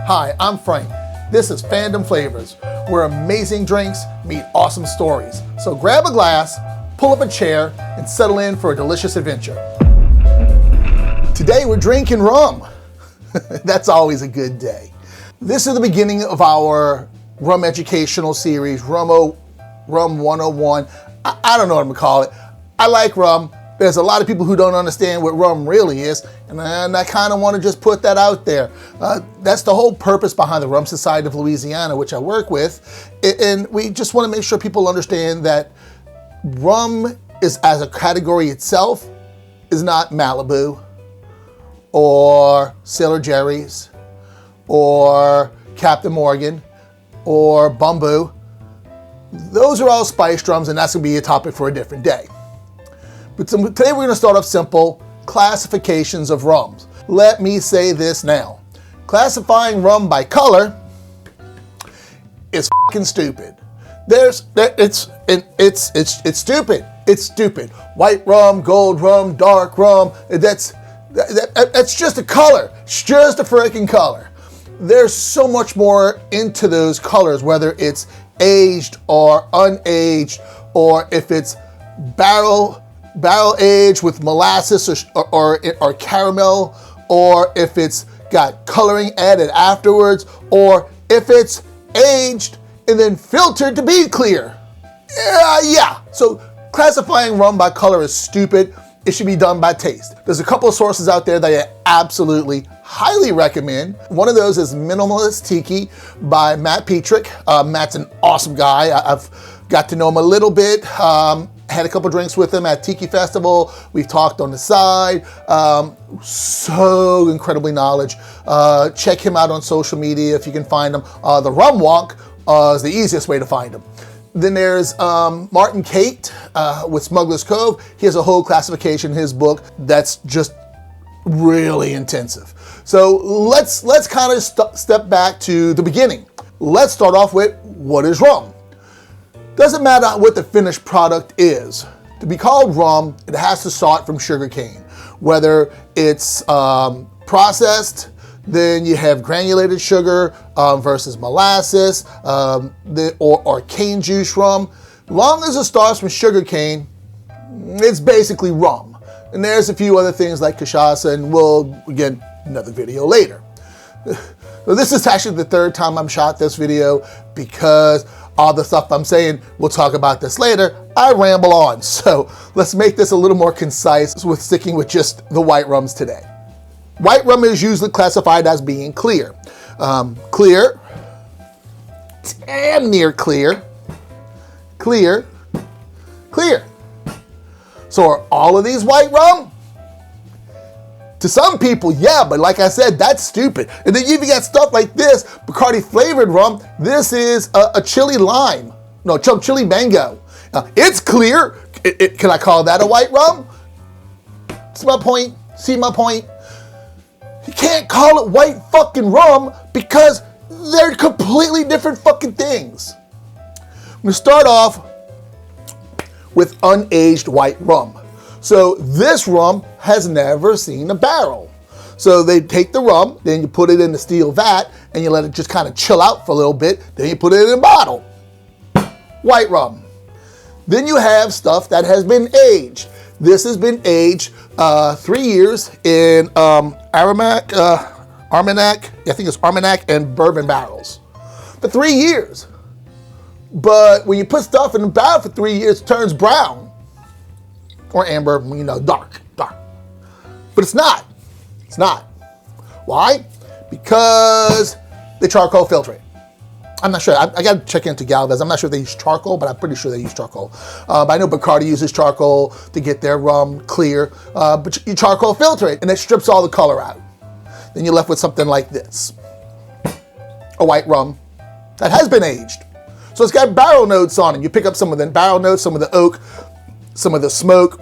Hi, I'm Frank. This is Fandom Flavors, where amazing drinks meet awesome stories. So grab a glass, pull up a chair, and settle in for a delicious adventure. Today we're drinking rum. That's always a good day. This is the beginning of our rum educational series, Rum 101. I don't know what I'm gonna call it. I like rum. There's a lot of people who don't understand what rum really is, and I kind of want to just put that out there. That's the whole purpose behind the Rum Society of Louisiana, which I work with, and we just want to make sure people understand that rum is, as a category itself, is not Malibu or Sailor Jerry's or Captain Morgan or Bumbu. Those are all spiced rums, and that's going to be a topic for a different day. But today we're going to start off simple, classifications of rums. Let me say this now. Classifying rum by color is fucking stupid. It's stupid. It's stupid. White rum, gold rum, dark rum, that's just a color. It's just a freaking color. There's so much more into those colors, whether it's aged or unaged, or if it's barrel aged with molasses or caramel, or if it's got coloring added afterwards, or if it's aged and then filtered to be clear. Yeah. So classifying rum by color is stupid. It should be done by taste. There's a couple of sources out there that I absolutely highly recommend. One of those is Minimalist Tiki by Matt Petrick. Matt's an awesome guy. I've got to know him a little bit. Had a couple drinks with him at Tiki Festival. We've talked on the side. So incredibly knowledgeable. Check him out on social media if you can find him. The Rum Walk is the easiest way to find him. Then there's Martin Kate with Smuggler's Cove. He has a whole classification in his book that's just really intensive. So let's kind of step back to the beginning. Let's start off with, what is rum? Doesn't matter what the finished product is. To be called rum, it has to start from sugarcane. Whether it's processed, then you have granulated sugar versus molasses, or cane juice rum. Long as it starts from sugarcane, it's basically rum. And there's a few other things like cachaça, and we'll get another video later. So this is actually the third time I'm shot this video, because all the stuff I'm saying, we'll talk about this later, I ramble on. So let's make this a little more concise with sticking with just the white rums today. White rum is usually classified as being clear. Clear, damn near clear, clear. So are all of these white rum? To some people, yeah, but like I said, that's stupid. And then you even got stuff like this, Bacardi flavored rum. This is a chili lime. No, chili mango. It's clear. Can I call that a white rum? See my point? You can't call it white fucking rum because they're completely different fucking things. I'm gonna start off with unaged white rum. So this rum has never seen a barrel. So they take the rum, then you put it in the steel vat, and you let it just kind of chill out for a little bit, then you put it in a bottle. White rum. Then you have stuff that has been aged. This has been aged 3 years in Armagnac, and bourbon barrels. For 3 years. But when you put stuff in the barrel for 3 years, it turns brown. Or amber, dark. But it's not. Why? Because they charcoal filter it. I'm not sure. I got to check into Galvez. I'm not sure if they use charcoal, but I'm pretty sure they use charcoal. But I know Bacardi uses charcoal to get their rum clear. But you charcoal filter it, and it strips all the color out. Then you're left with something like this. A white rum that has been aged. So it's got barrel notes on it. You pick up some of the barrel notes, some of the oak, some of the smoke,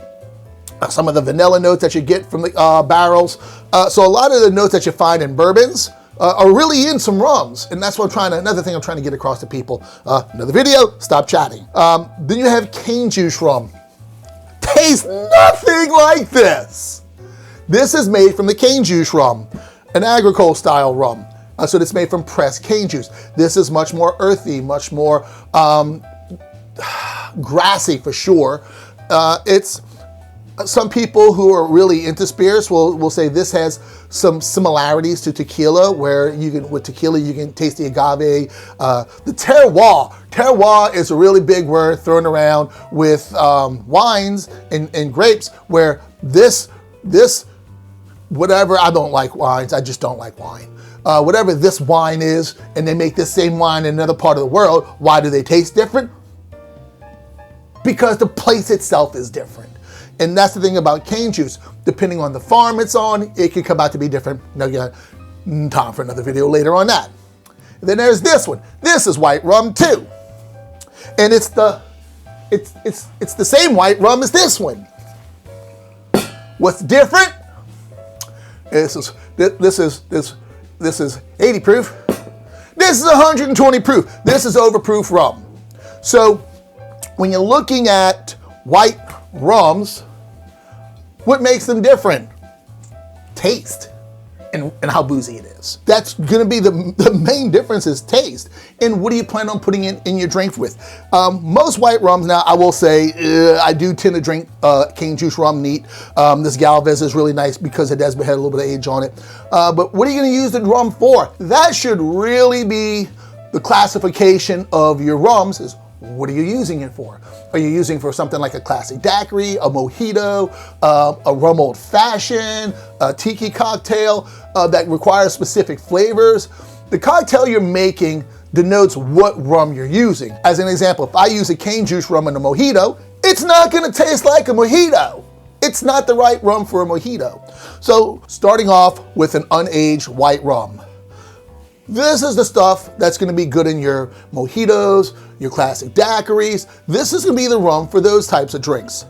some of the vanilla notes that you get from the barrels. So a lot of the notes that you find in bourbons are really in some rums. And that's what another thing I'm trying to get across to people. Another video, stop chatting. Then you have cane juice rum. Tastes nothing like this. This is made from the cane juice rum, an agricole style rum. So it's made from pressed cane juice. This is much more earthy, much more grassy for sure. It's some people who are really into spirits will say this has some similarities to tequila, where with tequila you can taste the agave, the terroir. Terroir is a really big word thrown around with wines and grapes, where this whatever, I don't like wines, I just don't like wine. Whatever this wine is, and they make this same wine in another part of the world, why do they taste different? Because the place itself is different. And that's the thing about cane juice. Depending on the farm it's on, it can come out to be different. Now, you got time for another video later on that. And then there's this one. This is white rum too. And it's the same white rum as this one. What's different? This is 80 proof. This is 120 proof. This is overproof rum. So when you're looking at white rums, what makes them different? Taste and how boozy it is. That's gonna be the main difference, is taste. And what do you plan on putting in your drink with? Most white rums now, I will say, I do tend to drink cane juice rum neat. This Galvez is really nice because it has had a little bit of age on it. But what are you gonna use the rum for? That should really be the classification of your rums, is what are you using it for? Are you using for something like a classic daiquiri, a mojito, a rum old fashioned, a tiki cocktail that requires specific flavors? The cocktail you're making denotes what rum you're using. As an example, if I use a cane juice rum in a mojito, it's not gonna taste like a mojito. It's not the right rum for a mojito. So starting off with an unaged white rum. This is the stuff that's gonna be good in your mojitos, your classic daiquiris. This is gonna be the rum for those types of drinks.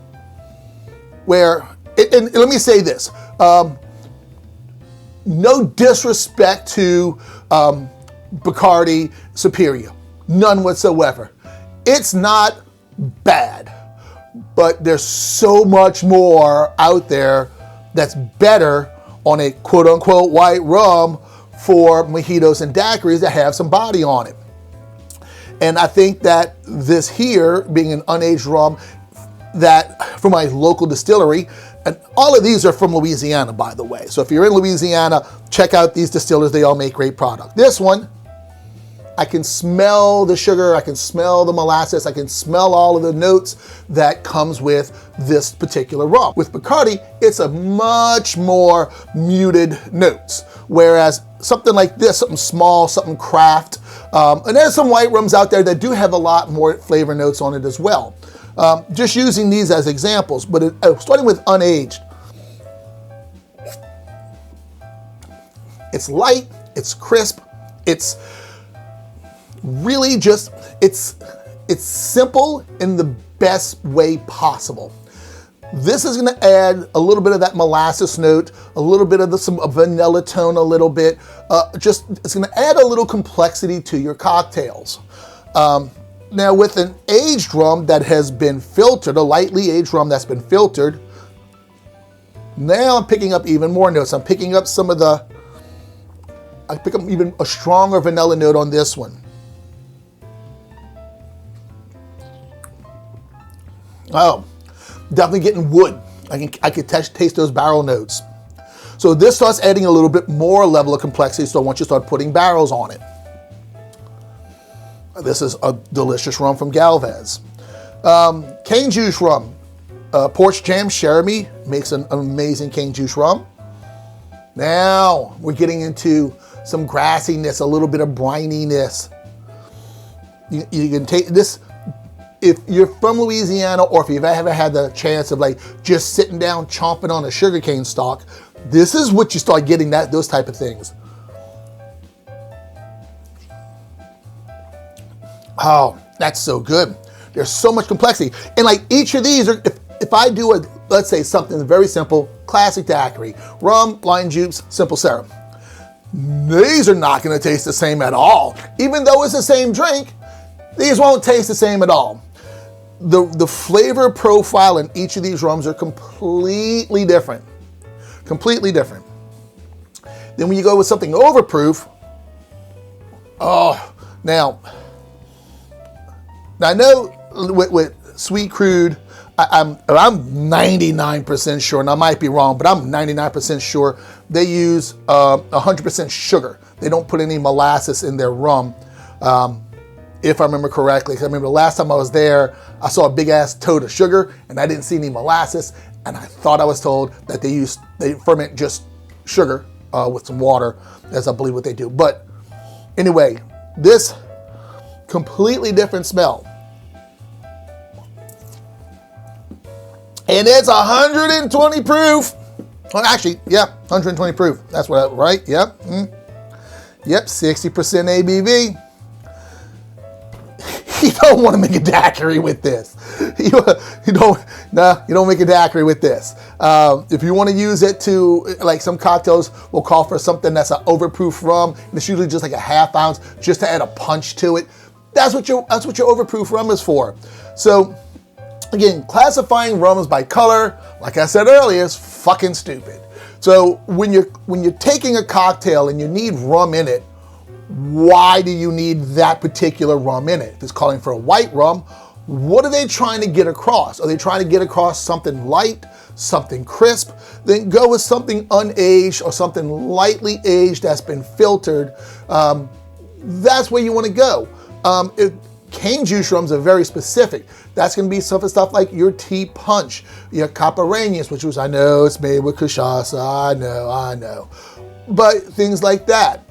And let me say this, no disrespect to Bacardi Superior, none whatsoever. It's not bad, but there's so much more out there that's better on a quote unquote white rum for mojitos and daiquiris that have some body on it. And I think that this here, being an unaged rum that from my local distillery, and all of these are from Louisiana, by the way. So if you're in Louisiana, check out these distillers. They all make great product. This one, I can smell the sugar, I can smell the molasses, I can smell all of the notes that comes with this particular rum. With Bacardi, it's a much more muted notes. Whereas something like this, something small, something craft, and there's some white rums out there that do have a lot more flavor notes on it as well. Just using these as examples, but starting with unaged. It's light, it's crisp, it's really just, it's simple in the best way possible. This is gonna add a little bit of that molasses note, a little bit of some vanilla tone, a little bit, it's gonna add a little complexity to your cocktails. Now with an aged rum that has been filtered, a lightly aged rum that's been filtered, now I'm picking up even more notes. I'm picking up I pick up even a stronger vanilla note on this one. Oh, definitely getting wood. I can taste those barrel notes. So this starts adding a little bit more level of complexity, so once you start putting barrels on it. This is a delicious rum from Galvez. Cane juice rum. Porch Jam Jeremy makes an amazing cane juice rum. Now we're getting into some grassiness, a little bit of brininess. You can take this. If you're from Louisiana, or if you've ever had the chance of like just sitting down chomping on a sugarcane stalk, this is what you start getting, those type of things. Oh, that's so good. There's so much complexity. And like each of these are, if I do let's say something very simple, classic daiquiri, rum, lime juice, simple syrup. These are not gonna taste the same at all. Even though it's the same drink, these won't taste the same at all. The flavor profile in each of these rums are completely different. Completely different. Then when you go with something overproof, Oh, now I know with Sweet Crude, I'm 99% sure, and I might be wrong, but I'm 99% sure they use 100% sugar. They don't put any molasses in their rum, if I remember correctly. 'Cause I remember the last time I was there, I saw a big ass tote of sugar, and I didn't see any molasses, and I thought I was told that they ferment just sugar with some water, as I believe what they do. But anyway, this completely different smell. And it's 120 proof. Well, actually, yeah, 120 proof. That's right? Yep. Yep, 60% ABV. You don't want to make a daiquiri with this. You don't make a daiquiri with this. If you want to use it to, like some cocktails will call for something that's an overproof rum, and it's usually just like a half ounce just to add a punch to it. That's what your overproof rum is for. So again, classifying rums by color, like I said earlier, is fucking stupid. So when you're taking a cocktail and you need rum in it, why do you need that particular rum in it? If it's calling for a white rum, what are they trying to get across? Are they trying to get across something light, something crisp? Then go with something unaged or something lightly aged that's been filtered. That's where you want to go. Cane juice rums are very specific. That's going to be stuff like your tea punch, your caparenias, which I know it's made with cachaça. I know. But things like that.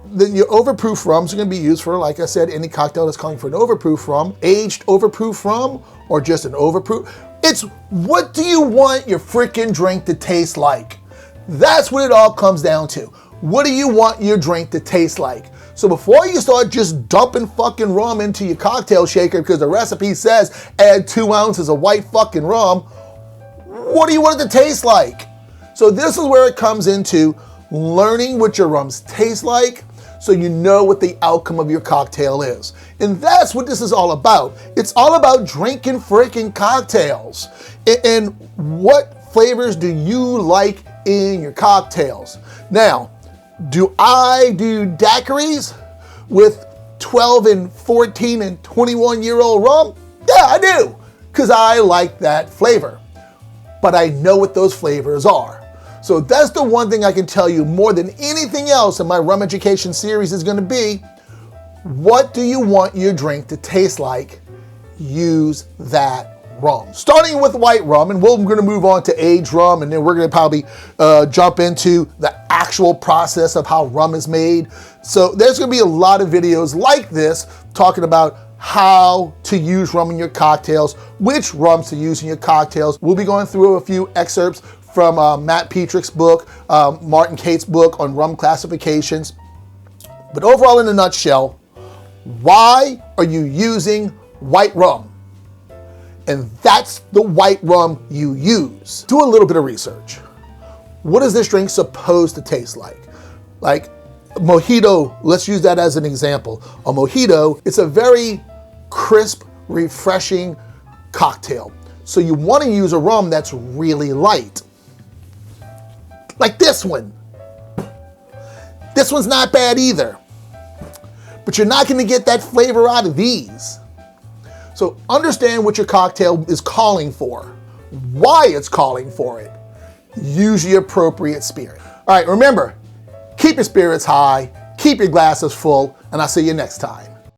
Then your overproof rums are going to be used for, like I said, any cocktail that's calling for an overproof rum, aged overproof rum, or just an overproof. It's what do you want your freaking drink to taste like? That's what it all comes down to. What do you want your drink to taste like? So before you start just dumping fucking rum into your cocktail shaker because the recipe says add 2 ounces of white fucking rum, what do you want it to taste like? So this is where it comes into learning what your rums taste like so you know what the outcome of your cocktail is. And that's what this is all about. It's all about drinking freaking cocktails. And what flavors do you like in your cocktails? Now, do I do daiquiris with 12 and 14 and 21-year-old rum? Yeah, I do, because I like that flavor. But I know what those flavors are. So that's the one thing I can tell you more than anything else in my rum education series is going to be, what do you want your drink to taste like? Use that rum. Starting with white rum, and we're going to move on to aged rum, and then we're going to probably jump into the actual process of how rum is made. So there's going to be a lot of videos like this talking about how to use rum in your cocktails, which rums to use in your cocktails. We'll be going through a few excerpts from Matt Petrick's book, Martin Cate's book on rum classifications. But overall, in a nutshell, why are you using white rum? And that's the white rum you use. Do a little bit of research. What is this drink supposed to taste like? Like mojito, let's use that as an example. A mojito, it's a very crisp, refreshing cocktail. So you want to use a rum that's really light. Like this one. This one's not bad either. But you're not going to get that flavor out of these. So understand what your cocktail is calling for, why it's calling for it. Use the appropriate spirit. All right, remember, keep your spirits high, keep your glasses full, and I'll see you next time.